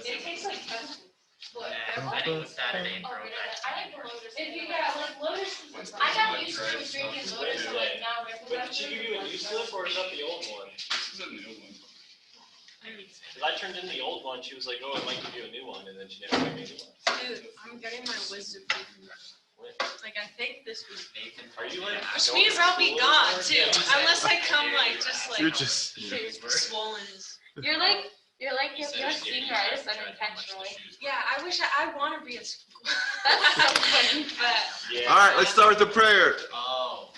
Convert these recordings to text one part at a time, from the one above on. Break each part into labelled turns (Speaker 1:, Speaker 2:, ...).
Speaker 1: It tastes like toast.
Speaker 2: I think it's Saturday.
Speaker 1: I like the Lotus. If you got like Lotus, I got used to drinking Lotus, so like now.
Speaker 3: But did she give you a new slip or is that the old one?
Speaker 4: This is a new one.
Speaker 3: Because I turned in the old one, she was like, oh, I might give you a new one, and then she never gave me a new one.
Speaker 5: Dude, I'm getting my wisdom teeth. Like, I think this was bacon.
Speaker 3: Are you like?
Speaker 5: Which means I'll be gone too, unless I come like
Speaker 6: You're just.
Speaker 5: swollen.
Speaker 1: You're like you're senioritis unintentionally.
Speaker 5: Yeah, I wish I want to be a school.
Speaker 1: That's so funny.
Speaker 5: But
Speaker 3: Yeah.
Speaker 6: All right, let's start with the prayer.
Speaker 2: Oh.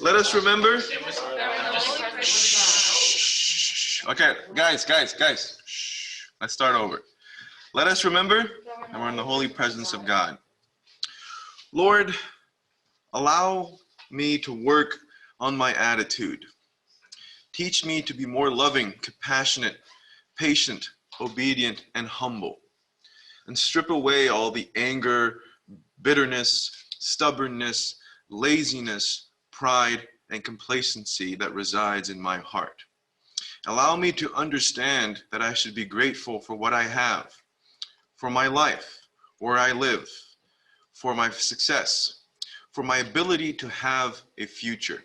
Speaker 6: Let us remember.
Speaker 2: It was.
Speaker 6: Okay, guys. Shh. Let's start over. Let us remember, and we're in the holy presence of God. Lord, allow me to work on my attitude. Teach me to be more loving, compassionate, patient, obedient, and humble. And strip away all the anger, bitterness, stubbornness, laziness, pride, and complacency that resides in my heart. Allow me to understand that I should be grateful for what I have, for my life, where I live, for my success, for my ability to have a future.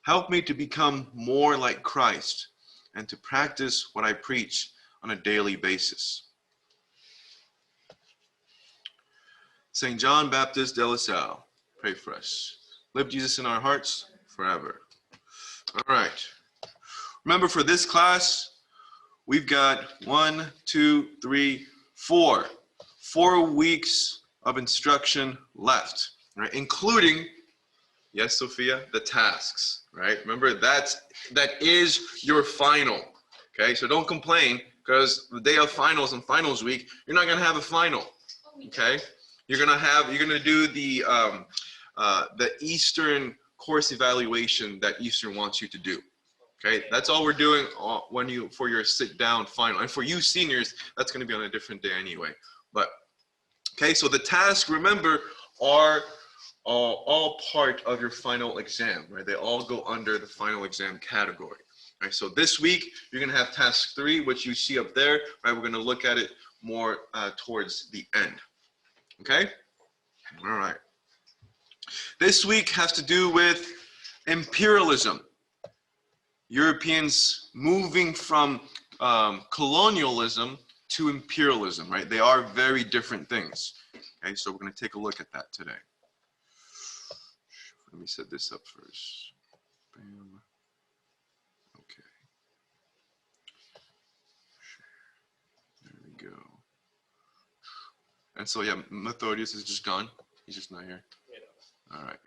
Speaker 6: Help me to become more like Christ and to practice what I preach on a daily basis. St. John Baptist de La Salle, pray for us. Live Jesus in our hearts forever. All right. Remember, for this class, we've got 1, 2, 3, 4 weeks of instruction left, right? Including, yes, Sophia, the tasks, right? Remember, that is your final, okay? So don't complain, because the day of finals and finals week, you're not gonna have a final, okay? You're gonna do the Eastern course evaluation that Eastern wants you to do. Okay, that's all we're doing for your sit-down final. And for you seniors, that's going to be on a different day anyway. But okay, so the tasks, remember, are all part of your final exam, right? They all go under the final exam category. Right? So this week you're going to have task 3, which you see up there. Right? We're going to look at it more towards the end. Okay. All right. This week has to do with imperialism. Europeans moving from colonialism to imperialism, right? They are very different things. Okay, so we're going to take a look at that today. Let me set this up first. Bam. Okay. There we go. And so, yeah, Methodius is just gone. He's just not here. All right.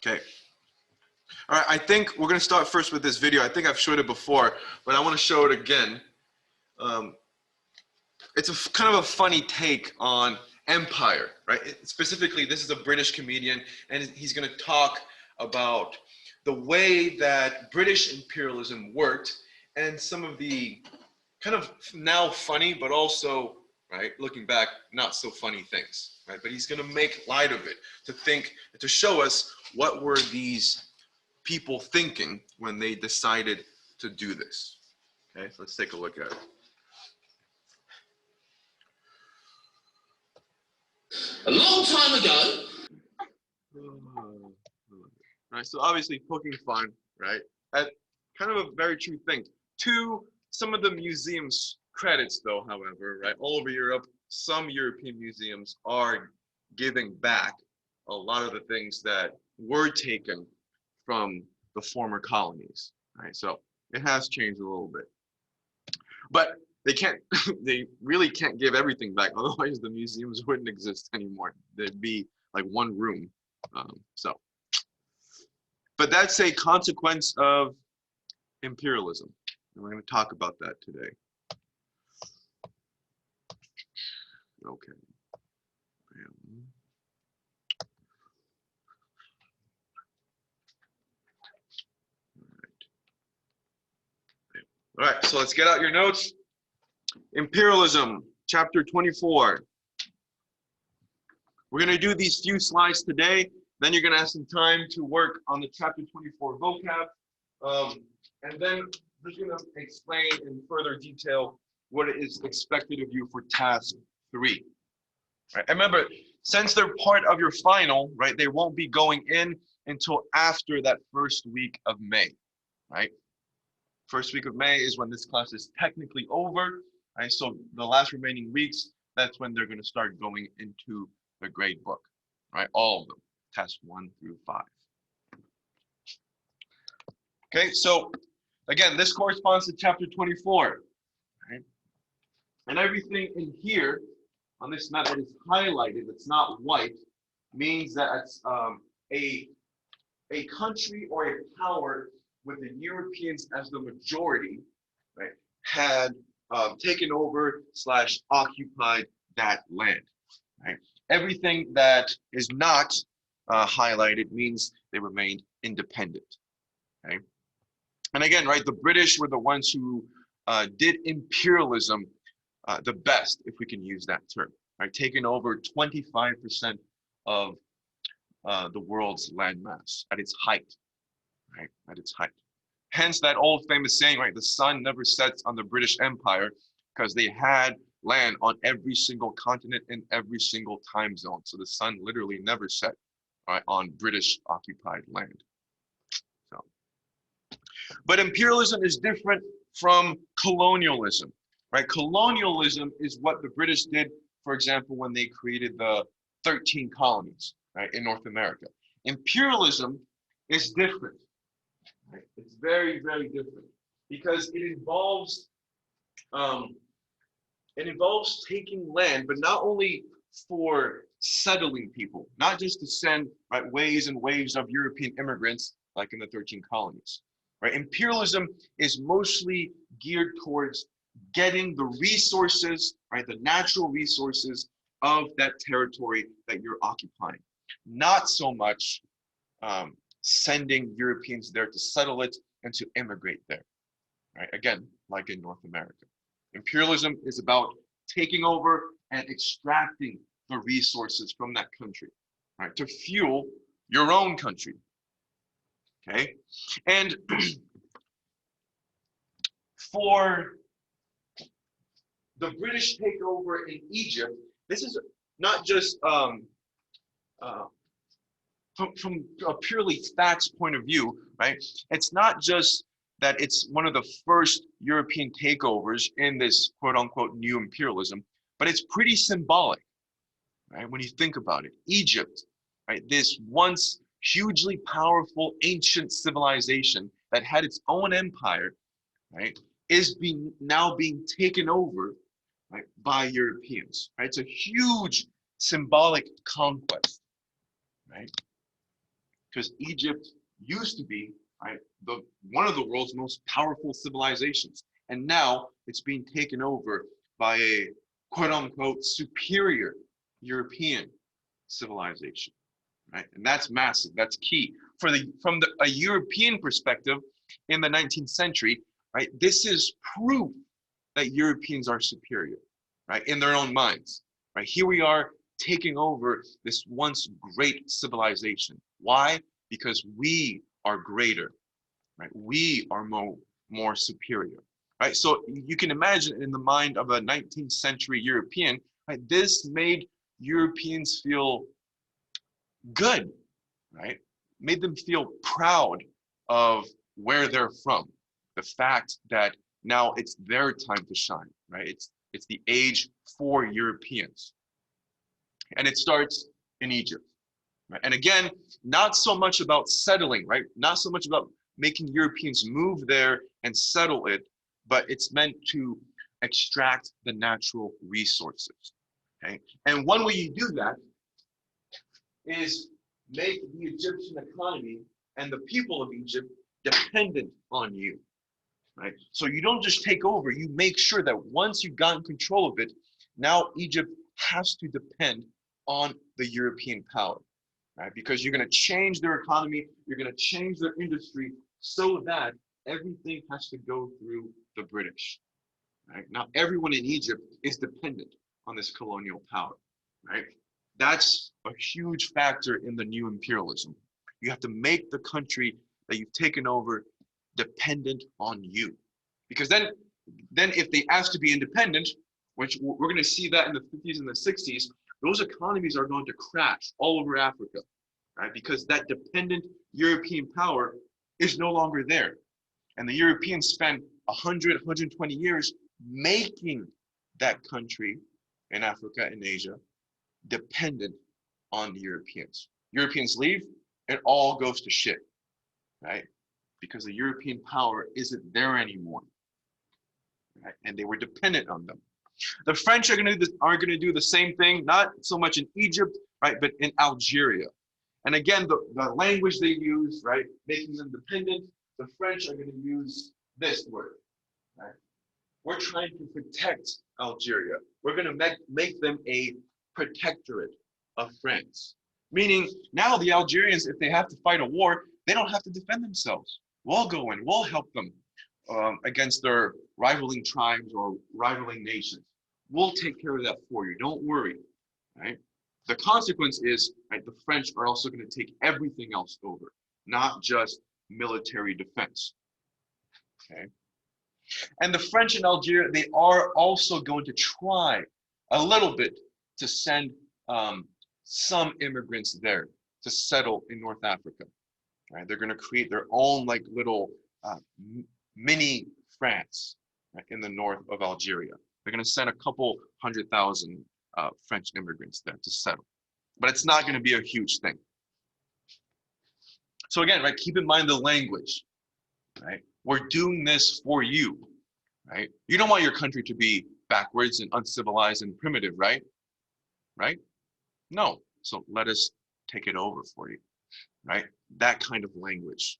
Speaker 6: Okay. All right, I think we're going to start first with this video. I think I've showed it before, but I want to show it again. It's kind of a funny take on empire, right? Specifically, this is a British comedian, and he's going to talk about the way that British imperialism worked and some of the kind of now funny, but also, right, looking back, not so funny things, right? But he's going to make light of it to show us what were these people thinking when they decided to do this. Okay, so let's take a look at it.
Speaker 4: A long time ago.
Speaker 6: All right, so obviously poking fun, right? At kind of a very true thing. To some of the museums' credits, though, however, right, all over Europe, some European museums are giving back a lot of the things that were taken from the former colonies, right? So it has changed a little bit, but they really can't give everything back, otherwise the museums wouldn't exist anymore. There'd be like one room. But that's a consequence of imperialism, and we're going to talk about that today. Okay. All right, so let's get out your notes. Imperialism, chapter 24. We're going to do these few slides today. Then you're going to have some time to work on the chapter 24 vocab. And then we're going to explain in further detail what is expected of you for task 3. Right? And remember, since they're part of your final, right, they won't be going in until after that first week of May, right? First week of May is when this class is technically over, right? So the last remaining weeks, that's when they're going to start going into the grade book, right? All of them, tests 1 through 5. Okay, so again, this corresponds to chapter 24, right? And everything in here on this map that is highlighted, it's not white, means that it's a country or a power with the Europeans as the majority, right, had taken over / occupied that land, right? Everything that is not highlighted means they remained independent, okay? And again, right, the British were the ones who did imperialism the best, if we can use that term, right? Taking over 25% of the world's landmass at its height, right? At its height. Hence that old famous saying, right? The sun never sets on the British Empire, because they had land on every single continent in every single time zone. So the sun literally never set, right, on British occupied land. So, but imperialism is different from colonialism, right? Colonialism is what the British did, for example, when they created the 13 colonies, right, in North America. Imperialism is different, right? It's very, very different, because it involves taking land, but not only for settling people, not just to send, right, waves and waves of European immigrants like in the 13 colonies, right? Imperialism is mostly geared towards getting the resources, right, the natural resources of that territory that you're occupying, not so much sending Europeans there to settle it and to immigrate there, right? Again, like in North America. Imperialism is about taking over and extracting the resources from that country, right, to fuel your own country, okay? And for the British takeover in Egypt, this is not just from a purely facts point of view, right? It's not just that it's one of the first European takeovers in this quote unquote new imperialism, but it's pretty symbolic, right? When you think about it, Egypt, right? This once hugely powerful ancient civilization that had its own empire, right? Is now being taken over, right, by Europeans, right? It's a huge symbolic conquest, right? Because Egypt used to be, right, one of the world's most powerful civilizations, and now it's being taken over by a quote unquote superior European civilization, right? And that's massive. That's key from a European perspective in the 19th century, right? This is proof that Europeans are superior, right, in their own minds, right? Here we are taking over this once great civilization. Why? Because we are greater, right? We are more superior, right? So you can imagine in the mind of a 19th century European, right? This made Europeans feel good, right? Made them feel proud of where they're from. The fact that now it's their time to shine, right? It's the age for Europeans. And it starts in Egypt. Right? And again, not so much about settling, right? Not so much about making Europeans move there and settle it, but it's meant to extract the natural resources, okay? And one way you do that is make the Egyptian economy and the people of Egypt dependent on you, right? So you don't just take over, you make sure that once you've gotten control of it, now Egypt has to depend on the European power, right? Because you're going to change their economy, you're going to change their industry so that everything has to go through the British, right? Now, everyone in Egypt is dependent on this colonial power, right? That's a huge factor in the new imperialism. You have to make the country that you've taken over dependent on you. Because then if they ask to be independent, which we're going to see that in the 50s and the 60s, those economies are going to crash all over Africa, right? Because that dependent European power is no longer there. And the Europeans spent 100, 120 years making that country in Africa and Asia dependent on the Europeans. Europeans leave, it all goes to shit, right? Because the European power isn't there anymore, right? And they were dependent on them. The French are going to do the same thing, not so much in Egypt, right, but in Algeria. And again, the language they use, right, making them dependent, the French are going to use this word, right? We're trying to protect Algeria. We're going to make them a protectorate of France. Meaning now the Algerians, if they have to fight a war, they don't have to defend themselves. We'll go in, we'll help them against their rivaling tribes or rivaling nations. We'll take care of that for you, don't worry, right? The consequence is, right, the French are also going to take everything else over, not just military defense, okay? And the French in Algeria, they are also going to try a little bit to send some immigrants there to settle in North Africa, right? They're going to create their own like little mini France, right, in the north of Algeria. They're going to send a couple 100,000 French immigrants there to settle, but it's not going to be a huge thing. So again, right, keep in mind the language, right? We're doing this for you, right? You don't want your country to be backwards and uncivilized and primitive, right? Right? No. So let us take it over for you, right? That kind of language.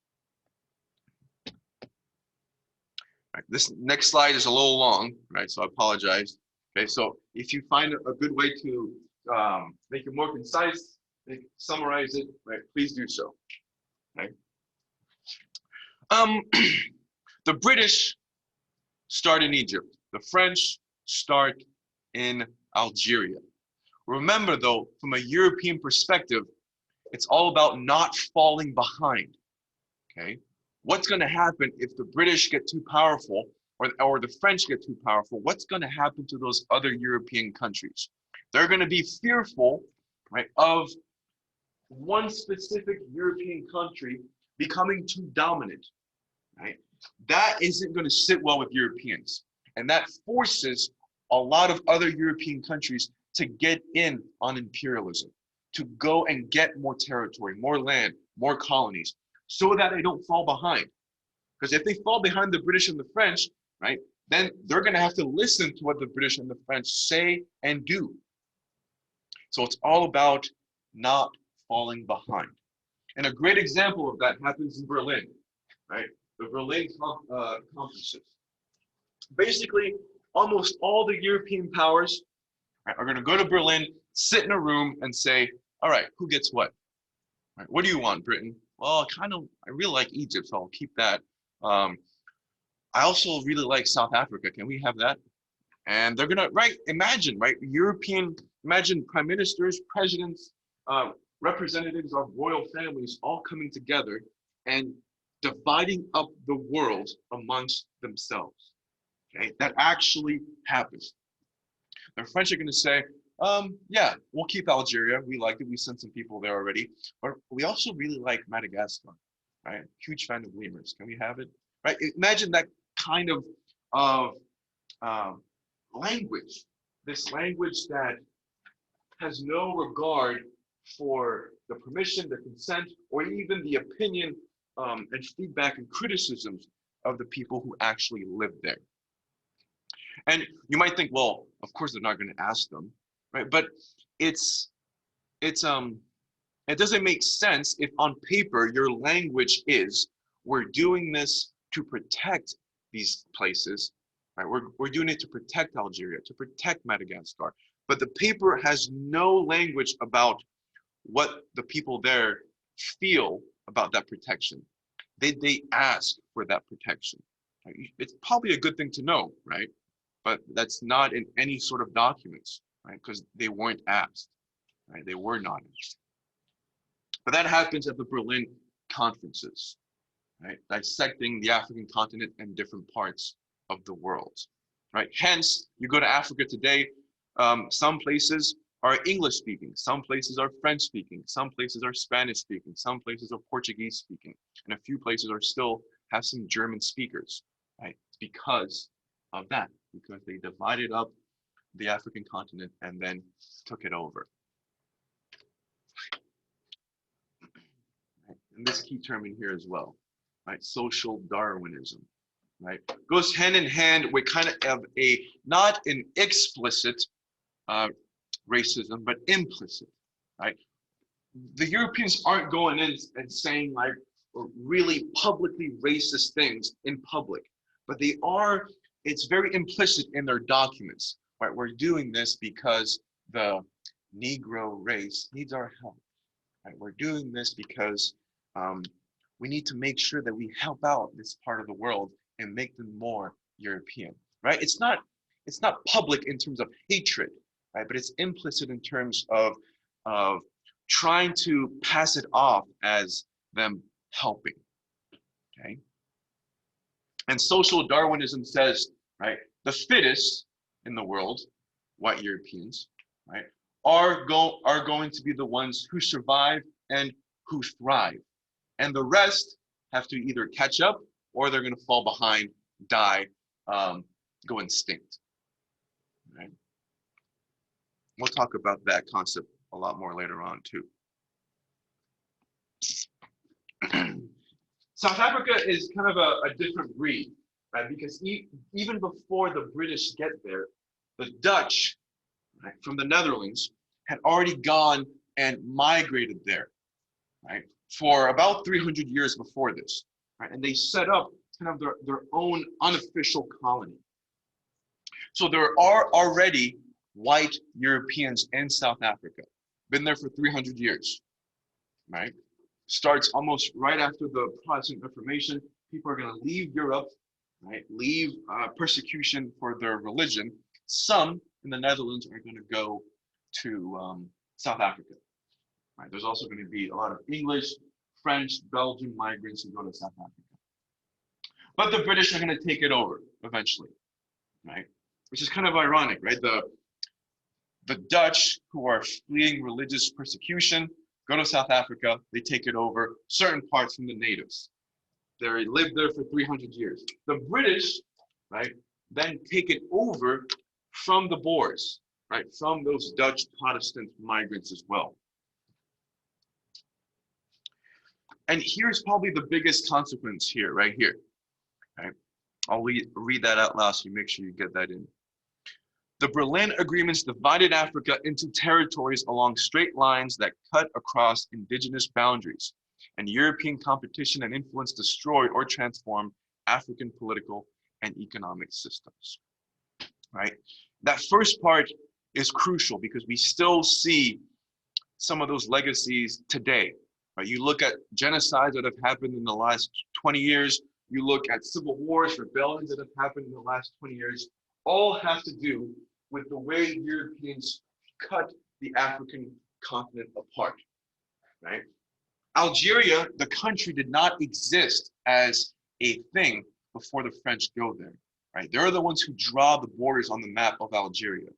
Speaker 6: Right. This next slide is a little long, right? So I apologize. Okay, so if you find a good way to make it more concise, summarize it, right? Please do so. Right? The British start in Egypt. The French start in Algeria. Remember though, from a European perspective, it's all about not falling behind, okay? What's gonna happen if the British get too powerful or the French get too powerful? What's gonna happen to those other European countries? They're gonna be fearful, right, of one specific European country becoming too dominant, right? That isn't gonna sit well with Europeans. And that forces a lot of other European countries to get in on imperialism, to go and get more territory, more land, more colonies, so that they don't fall behind. Because if they fall behind the British and the French, right, then they're going to have to listen to what the British and the French say and do. So it's all about not falling behind. And a great example of that happens in Berlin, right? The Berlin conferences. Basically, almost all the European powers are going to go to Berlin, sit in a room and say, all right, who gets what? Right, what do you want, Britain? Well, I really like Egypt, so I'll keep that. I also really like South Africa. Can we have that? And they're gonna, right, imagine prime ministers, presidents, representatives of royal families all coming together and dividing up the world amongst themselves. Okay, that actually happens. The French are going to say, yeah, we'll keep Algeria. We like it. We sent some people there already. But we also really like Madagascar, right? Huge fan of lemurs. Can we have it? Right? Imagine that kind of language. This language that has no regard for the permission, the consent, or even the opinion and feedback and criticisms of the people who actually live there. And you might think, well, of course they're not going to ask them, right? But it doesn't make sense if on paper your language is, we're doing this to protect these places, right? We're doing it to protect Algeria, to protect Madagascar. But the paper has no language about what the people there feel about that protection. They ask for that protection. Right? It's probably a good thing to know, right? But that's not in any sort of documents, right? Because they weren't asked, right? They were not asked. But that happens at the Berlin conferences, right? Dissecting the African continent and different parts of the world, right? Hence, you go to Africa today, some places are English speaking, some places are French speaking, some places are Spanish speaking, some places are Portuguese speaking, and a few places are still have some German speakers, right? It's because of that, because they divided up the African continent and then took it over. Right? And this key term in here as well, right? Social Darwinism, right? Goes hand in hand with kind of a, not an explicit racism, but implicit, right? The Europeans aren't going in and saying like really publicly racist things in public, but they are, it's very implicit in their documents, right? We're doing this because the Negro race needs our help, right? We're doing this because we need to make sure that we help out this part of the world and make them more European, right? It's not public in terms of hatred, right? But it's implicit in terms of trying to pass it off as them helping, okay? And social Darwinism says, right, the fittest in the world, white Europeans, right, are going to be the ones who survive and who thrive. And the rest have to either catch up or they're going to fall behind, die, go extinct, right? We'll talk about that concept a lot more later on too. South Africa is kind of a different breed, right? Because even before the British get there, the Dutch, right, from the Netherlands had already gone and migrated there, right? For about 300 years before this, right? And they set up kind of their own unofficial colony. So there are already white Europeans in South Africa, been there for 300 years, right? Starts almost right after the Protestant Reformation. People are going to leave Europe, right? Leave persecution for their religion. Some in the Netherlands are going to go to South Africa, right? There's also going to be a lot of English, French, Belgian migrants who go to South Africa. But the British are going to take it over eventually, right? Which is kind of ironic, right? The Dutch, who are fleeing religious persecution, go to South Africa, they take it over, certain parts from the natives. They lived there for 300 years. The British, right, then take it over from the Boers, right, from those Dutch Protestant migrants as well. And here's probably the biggest consequence here, right here. Right? I'll read that out loud so you make sure you get that in. The Berlin Agreements divided Africa into territories along straight lines that cut across indigenous boundaries, and European competition and influence destroyed or transformed African political and economic systems, right? That first part is crucial because we still see some of those legacies today, right? You look at genocides that have happened in the last 20 years, you look at civil wars, rebellions that have happened in the last 20 years, all have to do with the way Europeans cut the African continent apart, right? Algeria, the country, did not exist as a thing before the French go there, right? They're the ones who draw the borders on the map of Algeria,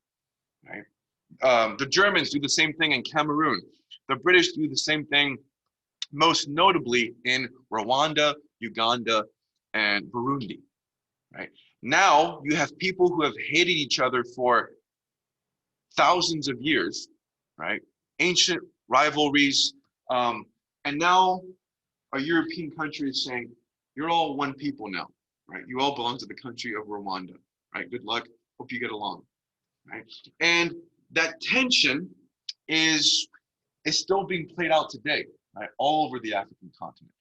Speaker 6: right? The Germans do the same thing in Cameroon. The British do the same thing, most notably in Rwanda, Uganda, and Burundi, right? Now you have people who have hated each other for thousands of years, right? Ancient rivalries, and now a European country is saying, you're all one people now, right? You all belong to the country of Rwanda, right? Good luck, hope you get along, right? And that tension is still being played out today, right? All over the African continent.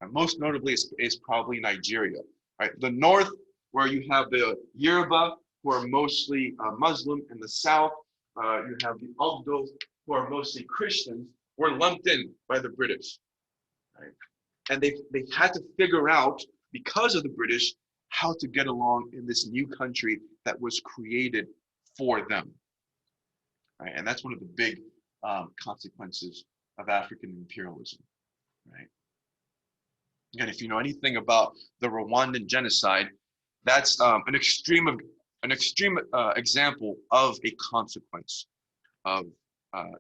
Speaker 6: And most notably is probably Nigeria, right? The north, where you have the Yoruba, who are mostly Muslim, in the south, you have the Ogdo, who are mostly Christians, were lumped in by the British, right? And they had to figure out, because of the British, how to get along in this new country that was created for them, right? And that's one of the big consequences of African imperialism, right? Again, if you know anything about the Rwandan genocide, that's an extreme example of a consequence of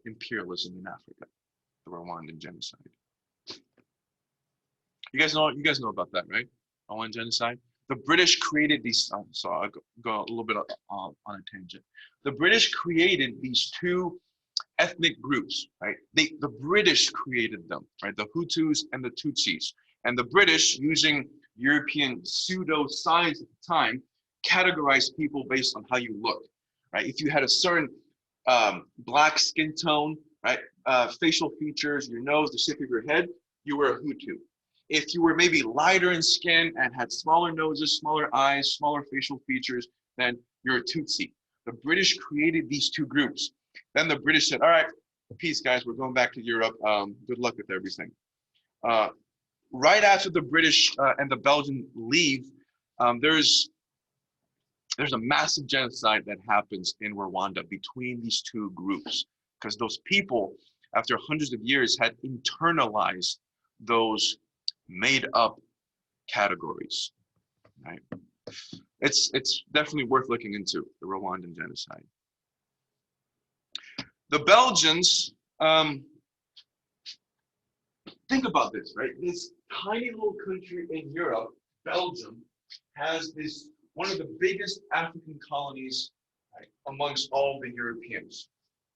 Speaker 6: imperialism in Africa, the Rwandan genocide. You guys know about that, right? Rwandan genocide. The British created these. So I'll go a little bit on a tangent. The British created these two ethnic groups, right? The British created them, right? The Hutus and the Tutsis. And the British, using European pseudo-science at the time, categorized people based on how you look, right? If you had a certain black skin tone, right? Facial features, your nose, the shape of your head, you were a Hutu. If you were maybe lighter in skin and had smaller noses, smaller eyes, smaller facial features, then you're a Tutsi. The British created these two groups. Then the British said, all right, peace, guys, we're going back to Europe. Good luck with everything. Right after the British and the Belgians leave, there's a massive genocide that happens in Rwanda between these two groups, because those people, after hundreds of years, had internalized those made up categories, right? It's definitely worth looking into, the Rwandan genocide. The Belgians, think about this, right? This tiny little country in Europe, Belgium, has this one of the biggest African colonies, right, amongst all the Europeans,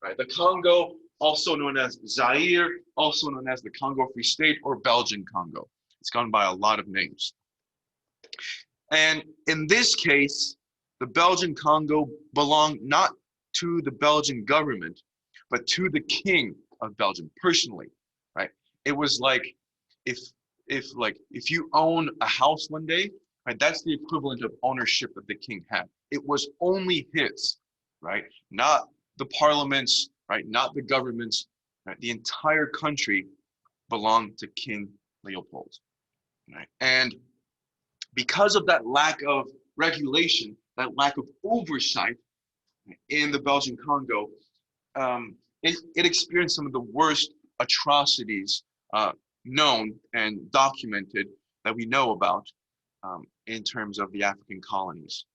Speaker 6: right? The Congo, also known as Zaire, also known as the Congo Free State or Belgian Congo. It's gone by a lot of names. And in this case, the Belgian Congo belonged not to the Belgian government, but to the king of Belgium personally, right? It was like if you own a house one day, right? That's the equivalent of ownership that the king had. It was only his, right? Not the parliaments, right? Not the governments, right? The entire country belonged to King Leopold, right? And because of that lack of regulation, that lack of oversight in the Belgian Congo, it experienced some of the worst atrocities known and documented that we know about in terms of the African colonies.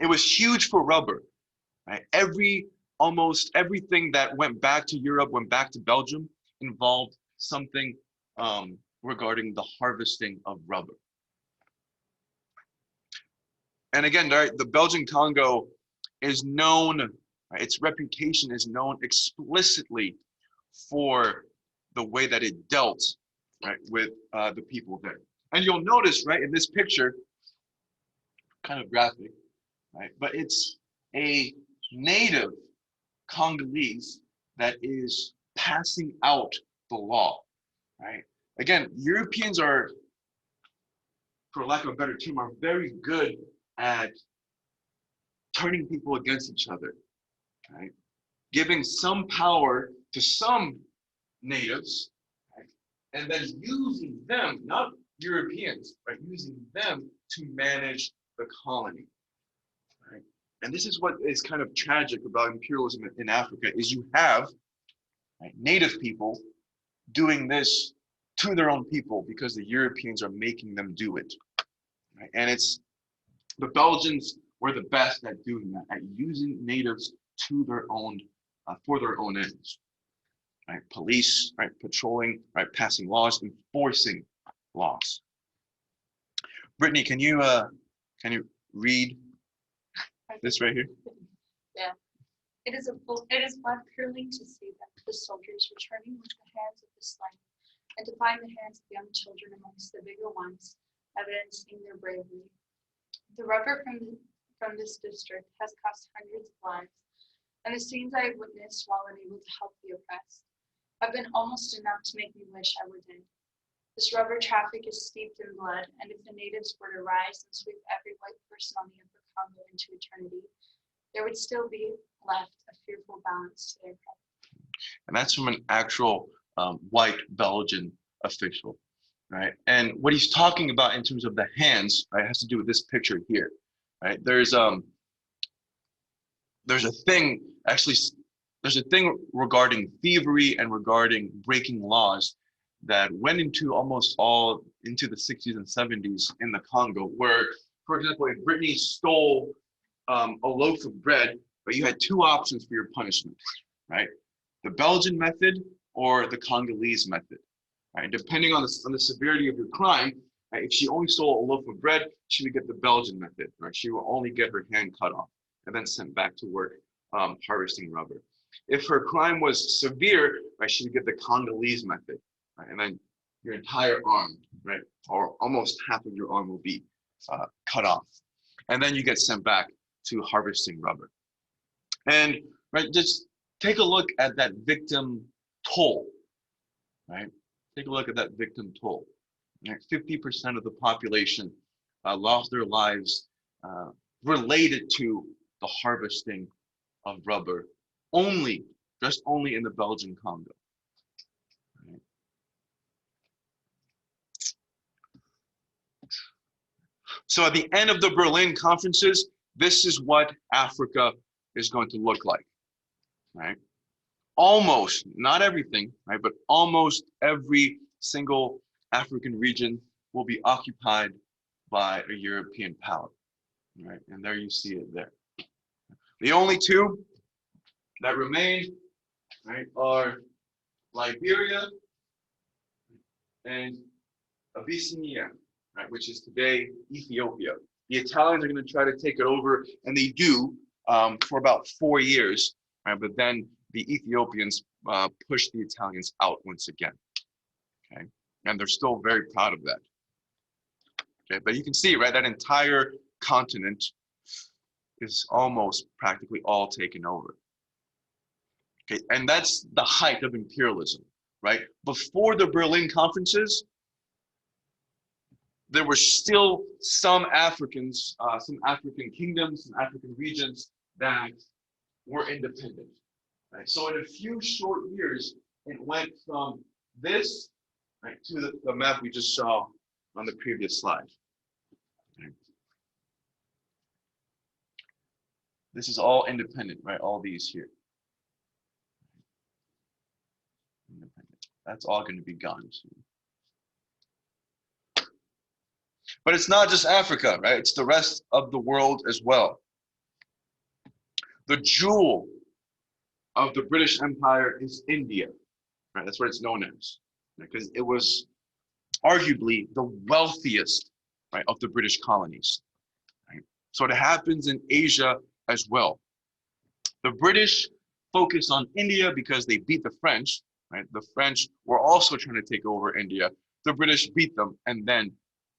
Speaker 6: It was huge for rubber, right? Almost everything that went back to Europe, went back to Belgium, involved something regarding the harvesting of rubber. And again, the Belgian Congo is known, right, its reputation is known explicitly for the way that it dealt, right, with the people there. And you'll notice, right, in this picture, kind of graphic, right, but it's a native Congolese that is passing out the law, right? Again, Europeans are, for lack of a better term, are very good at turning people against each other, right? Giving some power to some natives, right? And then using them, not Europeans, but using them to manage the colony, right? And this is what is kind of tragic about imperialism in Africa, is you have, right, native people doing this to their own people because the Europeans are making them do it, right? And the Belgians were the best at doing that, at using natives to their own, for their own ends, right? Police, right, patrolling, right, passing laws, enforcing laws. Brittany, can you read this right here?
Speaker 5: Yeah. It is blood-curdling to see that the soldiers returning with the hands of the slain, and to find the hands of young children amongst the bigger ones, evidencing their bravery. The rubber from this district has cost hundreds of lives, and the scenes I have witnessed while unable to help the oppressed have been almost enough to make me wish I were dead. This rubber traffic is steeped in blood, and if the natives were to rise and sweep every white person on the Upper Congo into eternity, there would still be left a fearful balance to their head.
Speaker 6: And that's from an actual white Belgian official, right? And what he's talking about in terms of the hands, right, has to do with this picture here, right? There's a thing, actually, there's a thing regarding thievery and regarding breaking laws that went into almost all into the 60s and 70s in the Congo, where, for example, if Brittany stole a loaf of bread, but you had two options for your punishment, right? The Belgian method or the Congolese method, right? Depending on the severity of your crime, right? If she only stole a loaf of bread, she would get the Belgian method, right? She will only get her hand cut off and then sent back to work harvesting rubber. If her crime was severe, right, she would get the Congolese method, right? And then your entire arm, right, or almost half of your arm will be cut off. And then you get sent back to harvesting rubber. And right, just take a look at that victim toll, right? Take a look at that victim toll. Right? 50% of the population lost their lives related to the harvesting of rubber, just only in the Belgian Congo. Right? So at the end of the Berlin conferences, this is what Africa is going to look like, right? Almost, not everything, right, but almost every single African region will be occupied by a European power, right? And there you see it there. The only two that remain, right, are Liberia and Abyssinia, right, which is today Ethiopia. The Italians are going to try to take it over, and they do for about 4 years, right? But then the Ethiopians push the Italians out once again, okay? And they're still very proud of that, okay? But you can see, right, that entire continent is almost practically all taken over, okay? And that's the height of imperialism, right? Before the Berlin conferences, there were still some Africans, some African kingdoms, some African regions that were independent. Right? So in a few short years, it went from this, right, to the map we just saw on the previous slide. Right? This is all independent, right? All these here. Independent. That's all going to be gone soon. But it's not just Africa, right? It's the rest of the world as well. The jewel of the British Empire is India, right? That's what it's known as, because it was arguably the wealthiest, right, of the British colonies, right? So it happens in Asia as well. The British focus on India because they beat the French, right? The French were also trying to take over India. The British beat them and then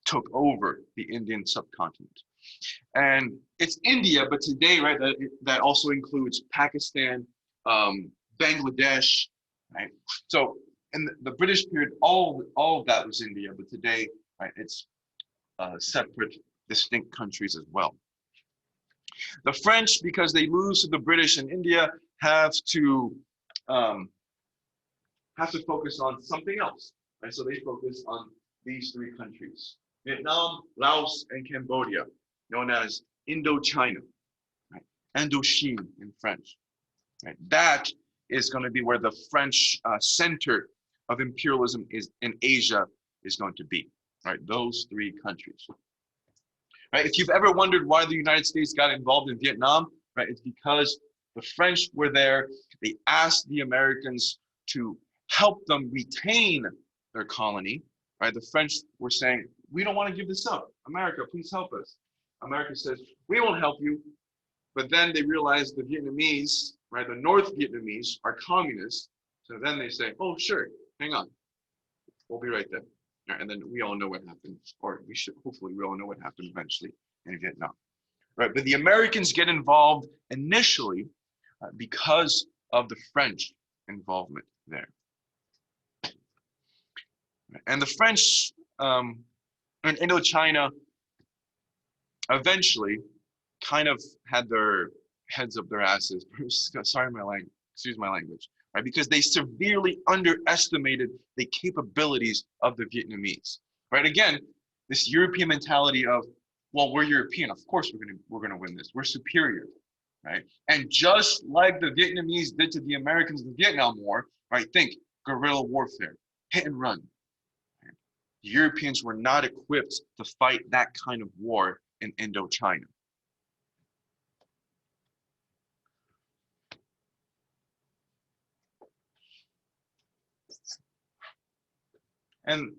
Speaker 6: took over the Indian subcontinent. And it's India, but today, right, that also includes Pakistan, Bangladesh, right? So in the British period, all of that was India, but today, right, it's separate, distinct countries as well. The French, because they lose to the British in India, have to focus on something else, right? So they focus on these three countries: Vietnam, Laos, and Cambodia, known as Indochina, right? Indochine in French. Right? That is going to be where the French center of imperialism is in Asia is going to be, right? Those three countries. Right? If you've ever wondered why the United States got involved in Vietnam, right, it's because the French were there. They asked the Americans to help them retain their colony, right? The French were saying, we don't want to give this up. America, please help us. America says, we won't help you. But then they realized the Vietnamese, right, the North Vietnamese are communists. So then they say, oh, sure, hang on. We'll be right there. Right, and then we all know what happened, or hopefully we all know what happened eventually in Vietnam. Right, but the Americans get involved initially because of the French involvement there. And the French in Indochina eventually kind of had their heads up their asses. Sorry, excuse my language. Right, because they severely underestimated the capabilities of the Vietnamese. Right, again, this European mentality of, well, we're European, of course we're gonna win this. We're superior, right? And just like the Vietnamese did to the Americans in the Vietnam War, right? Think guerrilla warfare, hit and run. Europeans were not equipped to fight that kind of war in Indochina. And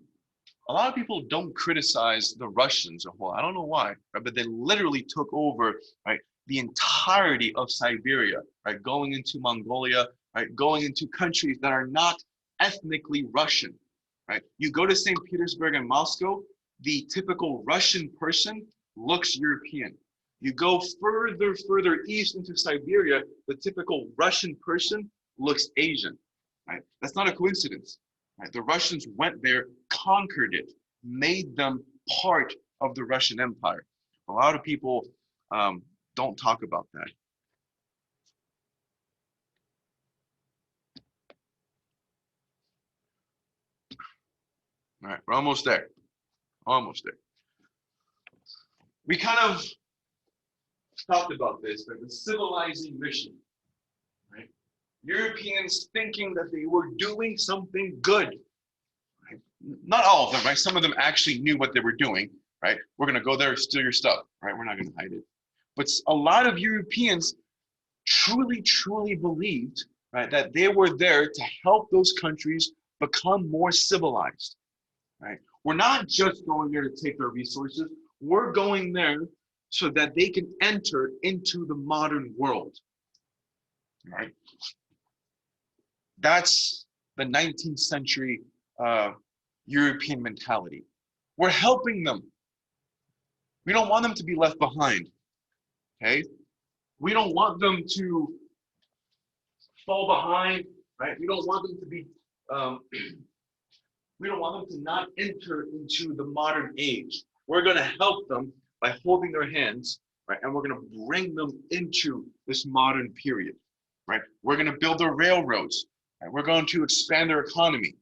Speaker 6: a lot of people don't criticize the Russians a whole. I don't know why, right? But they literally took over, right, the entirety of Siberia, right, going into Mongolia, right, going into countries that are not ethnically Russian, right? You go to St. Petersburg and Moscow, the typical Russian person looks European. You go further east into Siberia, the typical Russian person looks Asian, right? That's not a coincidence, right? The Russians went there, conquered it, made them part of the Russian Empire. A lot of people don't talk about that. All right, we're almost there. Almost there. We kind of talked about this, but the civilizing mission, right? Europeans thinking that they were doing something good, right? Not all of them, right? Some of them actually knew what they were doing, right? We're gonna go there, steal your stuff, right? We're not gonna hide it. But a lot of Europeans truly believed, right, that they were there to help those countries become more civilized, right? We're not just going there to take their resources. We're going there so that they can enter into the modern world, right? That's the 19th century European mentality. We're helping them. We don't want them to be left behind, okay? We don't want them to fall behind, right? We don't want them to be, we don't want them to not enter into the modern age. We're gonna help them by holding their hands, right? And we're gonna bring them into this modern period, right? We're gonna build their railroads, right? We're going to expand their economy.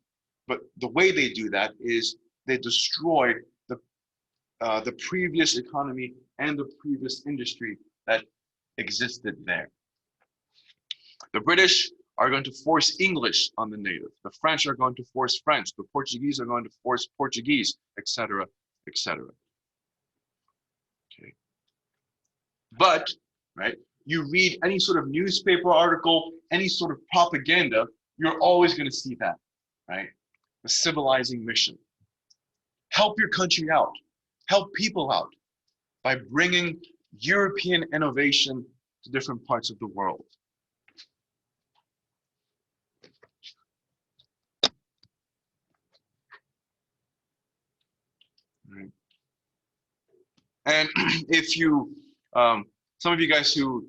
Speaker 6: But the way they do that is they destroy the previous economy and the previous industry that existed there. The British are going to force English on the native. The French are going to force French. The Portuguese are going to force Portuguese, etc., etc. Okay. But, right, you read any sort of newspaper article, any sort of propaganda, you're always going to see that, right? The civilizing mission. Help your country out. Help people out by bringing European innovation to different parts of the world. Right. And if you, some of you guys who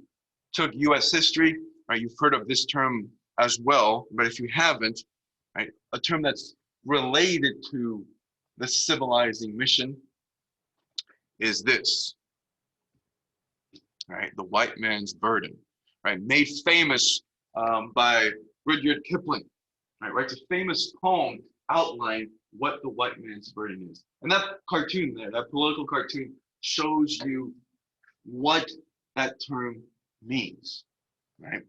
Speaker 6: took US history, right, you've heard of this term as well, but if you haven't, right, a term that's related to the civilizing mission is this, right? The white man's burden, right? Made famous by Rudyard Kipling, right? Writes a famous poem outlining what the white man's burden is. And that cartoon there, that political cartoon, shows you what that term means, right?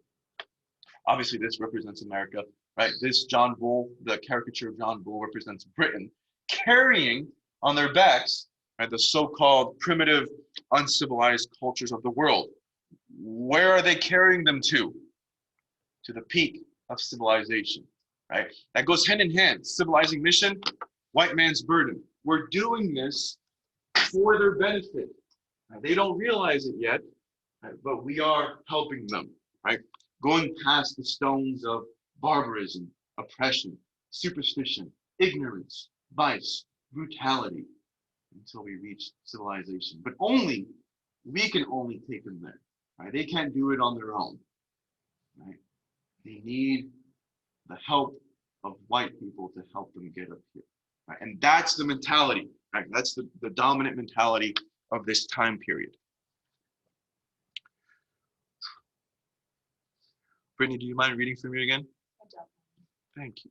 Speaker 6: Obviously, this represents America, right? This John Bull, the caricature of John Bull, represents Britain, carrying on their backs, right, the so-called primitive, uncivilized cultures of the world. Where are they carrying them to? To the peak of civilization, right? That goes hand in hand. Civilizing mission, white man's burden. We're doing this for their benefit. They don't realize it yet, right, but we are helping them, right? Going past the stones of barbarism, oppression, superstition, ignorance, vice, brutality, until we reach civilization. But only, we can only take them there, right? They can't do it on their own, right? They need the help of white people to help them get up here, right? And that's the mentality, right? That's the dominant mentality of this time period. Brittany, do you mind reading for me again? Thank you.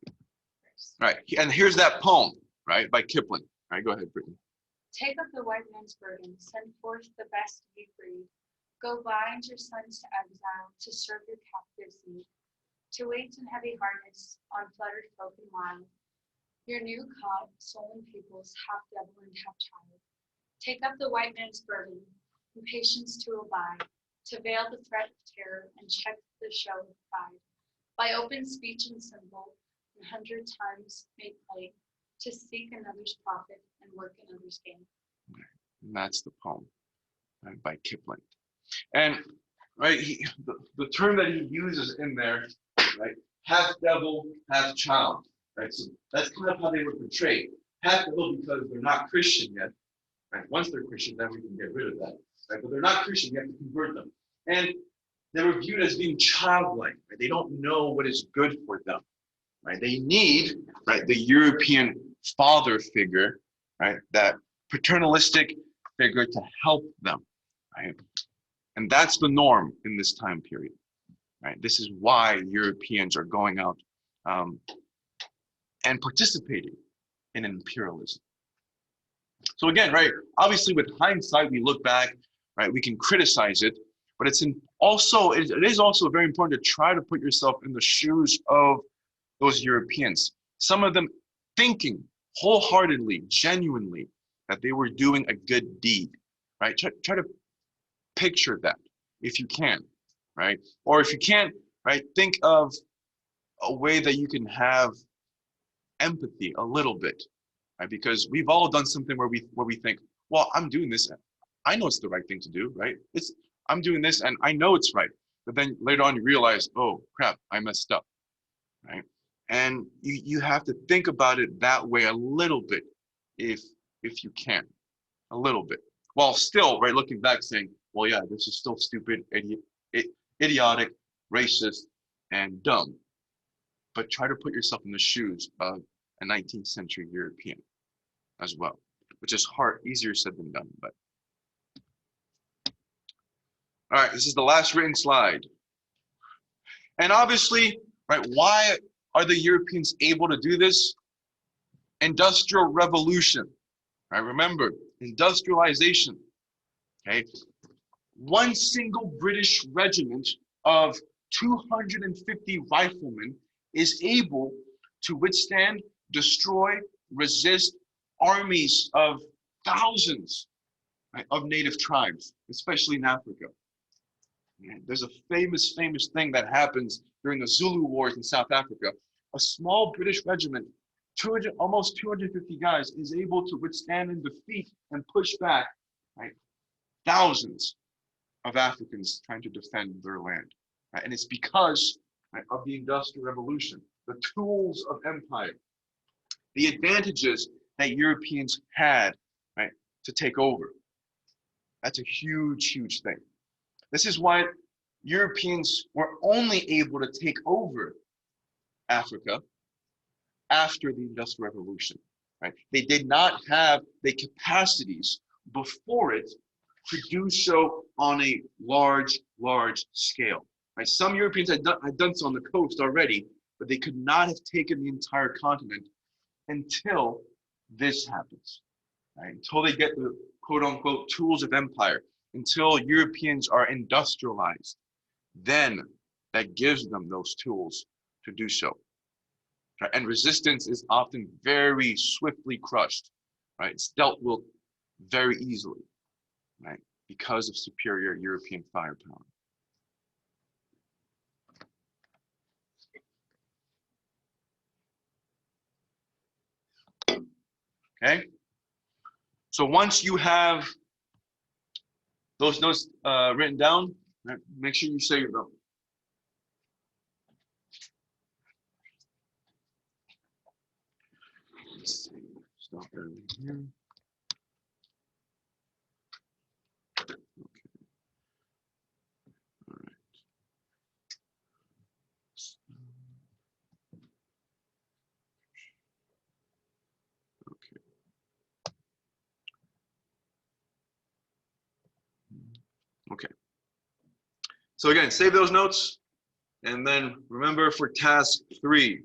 Speaker 6: Right, and here's that poem, right, by Kipling. All right, go ahead, Brittany.
Speaker 5: Take up the white man's burden, send forth the best to be freed. Go bind your sons to exile, to serve your captives' need. To weights and heavy harness, on fluttered folk and wild. Your new God, soul and peoples, half devil and half child. Take up the white man's burden, and patience to abide, to veil the threat of terror and check the show of pride. By open speech and symbol, 100 times made plain, to seek another's profit and work another's gain.
Speaker 6: And that's the poem, right, by Kipling. And right, the term that he uses in there, right, half devil, half child, right? So that's kind of how they were portrayed. Half devil because they're not Christian yet, right? Once they're Christian, then we can get rid of that, right? But they're not Christian, we have to convert them. And they were viewed as being childlike, right? They don't know what is good for them, right? They need, right, the European father figure, right, that paternalistic figure to help them, right? And that's the norm in this time period, right? This is why Europeans are going out and participating in imperialism. So again, right, obviously with hindsight, we look back, right, we can criticize it, but it is also very important to try to put yourself in the shoes of those Europeans. Some of them thinking wholeheartedly, genuinely, that they were doing a good deed, right? Try to picture that if you can, right? Or if you can't, right, think of a way that you can have empathy a little bit, right? Because we've all done something where we think, well, I'm doing this, I know it's the right thing to do, right? I'm doing this and I know it's right. But then later on you realize, oh crap, I messed up, right? And you have to think about it that way a little bit, if you can, a little bit, while still, right, looking back saying, well, yeah, this is still stupid, idiotic, racist, and dumb. But try to put yourself in the shoes of a 19th century European as well, which is easier said than done. But all right, this is the last written slide. And obviously, right, why are the Europeans able to do this? Industrial revolution, right? Remember, industrialization, okay? One single British regiment of 250 riflemen is able to withstand, destroy, resist armies of thousands, right, of native tribes, especially in Africa. And there's a famous thing that happens during the Zulu Wars in South Africa. A small British regiment, almost 250 guys, is able to withstand and defeat and push back, right, thousands of Africans trying to defend their land. Right? And it's because, right, of the Industrial Revolution, the tools of empire, the advantages that Europeans had, right, to take over. That's a huge thing. This is why Europeans were only able to take over Africa after the Industrial Revolution, right? They did not have the capacities before it to do so on a large scale, right? Some Europeans had done so on the coast already, but they could not have taken the entire continent until this happens, right? Until they get the quote-unquote tools of empire, until Europeans are industrialized, then that gives them those tools to do so. Right? And resistance is often very swiftly crushed, right? It's dealt with very easily, right? Because of superior European firepower. Okay? So once you have those notes written down, right, make sure you save them. Let's see. Stop everything here. Okay. All right. Okay. Okay. So again, save those notes, and then remember for task 3.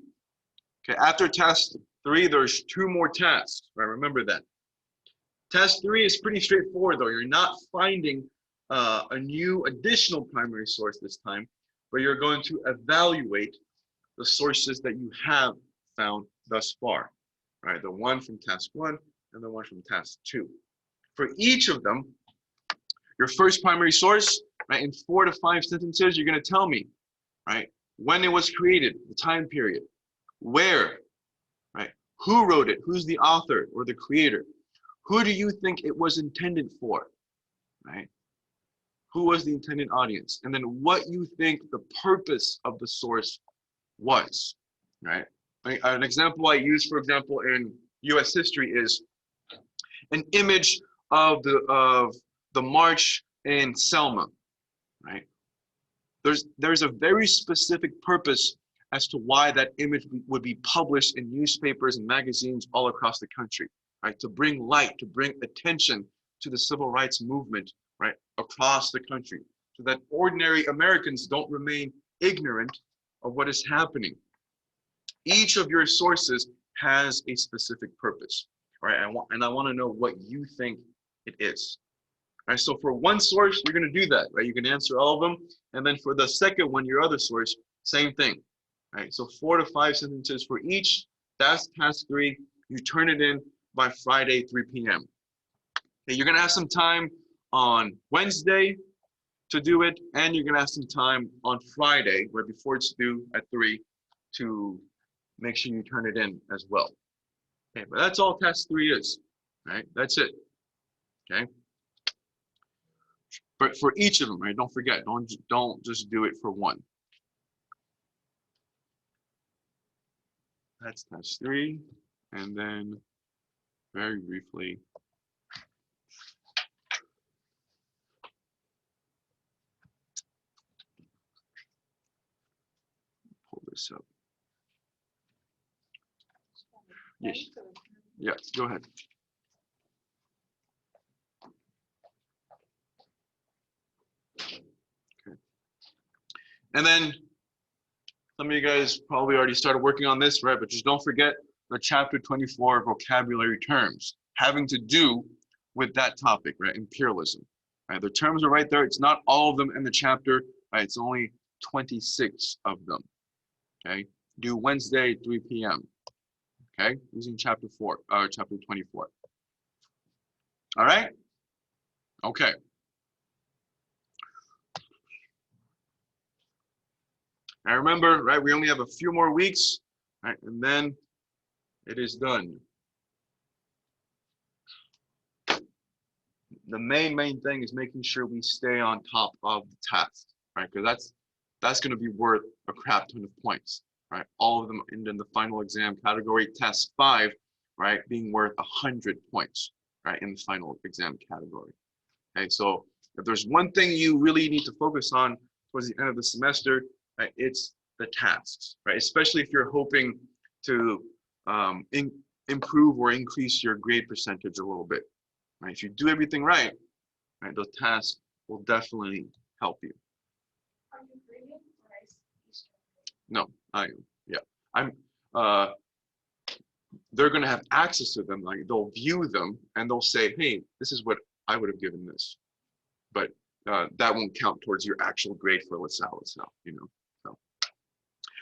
Speaker 6: Okay, after task 3, there's 2 more tasks, right? Remember that. Task 3 is pretty straightforward though. You're not finding a new additional primary source this time, but you're going to evaluate the sources that you have found thus far, right? The one from task 1 and the one from task 2. For each of them, your first primary source, right, in 4 to 5 sentences, you're going to tell me, right, when it was created, the time period, where, right, who wrote it, who's the author or the creator, who do you think it was intended for, right? Who was the intended audience? And then what you think the purpose of the source was, right? An example I use, for example, in U.S. history is an image of the march in Selma, right? There's a very specific purpose as to why that image would be published in newspapers and magazines all across the country, right? To bring light, to bring attention to the civil rights movement, right, across the country, so that ordinary Americans don't remain ignorant of what is happening. Each of your sources has a specific purpose, right? And I want to know what you think it is. Right, so for one source, you're going to do that, right? You can answer all of them. And then for the second one, your other source, same thing, right? So 4 to 5 sentences for each. That's task 3. You turn it in by Friday, 3 p.m. Okay, you're going to have some time on Wednesday to do it, and you're going to have some time on Friday, right before it's due at 3, to make sure you turn it in as well. Okay, but that's all task 3 is, right? That's it, okay? But for each of them, right? Don't forget, don't just do it for one. That's task 3, and then very briefly, pull this up. Yes. Yeah, go ahead. Okay. And then some of you guys probably already started working on this, right? But just don't forget the chapter 24 vocabulary terms having to do with that topic, right? Imperialism. Right? The terms are right there. It's not all of them in the chapter, right? It's only 26 of them. Okay. Due Wednesday, 3 p.m. Okay, using chapter 24. All right. Okay. Now remember, right? We only have a few more weeks, right? And then it is done. The main thing is making sure we stay on top of the task, right? Because that's going to be worth a crap ton of points, right? All of them in the final exam category, task 5, right? Being worth 100 points, right? In the final exam category. Okay, so if there's one thing you really need to focus on towards the end of the semester, right? It's the tasks, right? Especially if you're hoping to improve or increase your grade percentage a little bit. Right? If you do everything right, those tasks will definitely help you.
Speaker 5: Are you grading or ICT?
Speaker 6: No, I am. Yeah, I'm. They're going to have access to them. Like they'll view them and they'll say, "Hey, this is what I would have given this," but that won't count towards your actual grade for LaSalle itself. You know. So,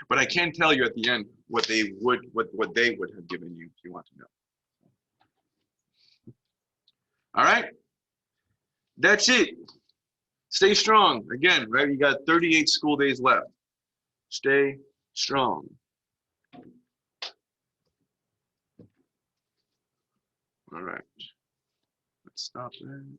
Speaker 6: but I can tell you at the end what they would have given you if you want to know. All right, that's it. Stay strong. Again, right? You got 38 school days left. Stay strong. All right. Let's stop that.